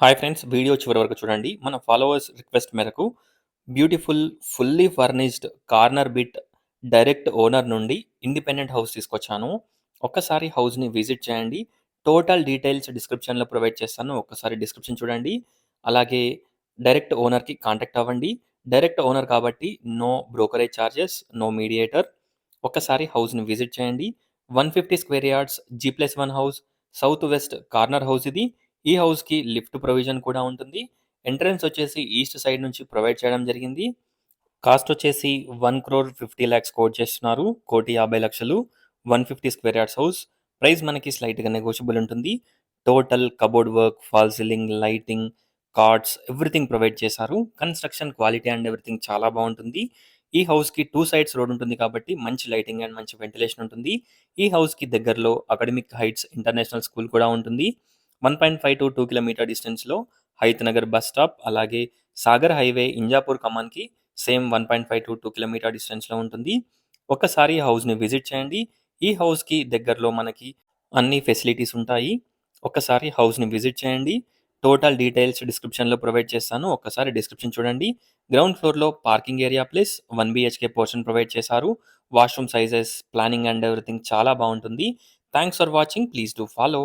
Hi friends! Video చివరి వరకు చూడండి. మన ఫాలోవర్స్ రిక్వెస్ట్ మేరకు beautiful, fully furnished corner bit direct owner నుండి ఇండిపెండెంట్ హౌస్ తీసుకొచ్చాను. ఒక్కసారి హౌస్‌ని విజిట్ చేయండి. టోటల్ డీటెయిల్స్ డిస్క్రిప్షన్‌లో ప్రొవైడ్ చేస్తాను. ఒక్కసారి డిస్క్రిప్షన్ చూడండి. అలాగే డైరెక్ట్ ఓనర్‌కి కాంటాక్ట్ అవ్వండి. డైరెక్ట్ ఓనర్ కాబట్టి no brokerage charges, no mediator. ఒక్కసారి హౌస్‌ని విజిట్ చేయండి. 150 స్క్వేర్ యార్డ్స్ జీ+1 house, south west corner house ఇది. ఈ హౌస్‌కి లిఫ్ట్ ప్రొవిజన్ కూడా ఉంటుంది. ఎంట్రన్స్ వచ్చేసి ఈస్ట్ సైడ్ నుంచి ప్రొవైడ్ చేయడం జరిగింది. కాస్ట్ వచ్చేసి 1,50,00,000 కోట్ చేస్తున్నారు. 1,50,00,000 150 స్క్వేర్ యార్డ్స్ హౌస్. ప్రైస్ మనకి స్లైట్‌గా నెగోషియబుల్ ఉంటుంది. Total cupboard work, fall ceiling, lighting, cards everything provide చేశారు. కన్‌స్ట్రక్షన్ క్వాలిటీ అండ్ ఎవ్రీథింగ్ చాలా బావుంటుంది. ఈ హౌస్‌కి 2 సైడ్స్ రోడ్ ఉంటుంది కాబట్టి మంచి లైటింగ్ అండ్ మంచి వెంటిలేషన్ ఉంటుంది. ఈ హౌస్‌కి దగ్గరలో అకాడమిక్ హైట్స్ ఇంటర్నేషనల్ స్కూల్ కూడా ఉంటుంది. 1.5-2 కిలోమీటర్ డిస్టెన్స్‌లో హైత్ నగర్ బస్ స్టాప్, అలాగే సాగర్ హైవే ఇంజాపూర్ ఖమ్మాన్‌కి సేమ్ 1.5-2 కిలోమీటర్ డిస్టెన్స్‌లో ఉంటుంది. ఒక్కసారి ఈ హౌస్‌ని విజిట్ చేయండి. ఈ హౌస్‌కి దగ్గరలో మనకి అన్ని ఫెసిలిటీస్ ఉంటాయి. ఒక్కసారి హౌస్‌ని విజిట్ చేయండి. టోటల్ డీటెయిల్స్ డిస్క్రిప్షన్‌లో ప్రొవైడ్ చేస్తాను. ఒక్కసారి డిస్క్రిప్షన్ చూడండి. గ్రౌండ్ ఫ్లోర్‌లో parking area plus 1 BHK portion provide చేశారు. Washroom sizes, planning and everything చాలా బావుంటుంది. Thanks for watching. Please do follow.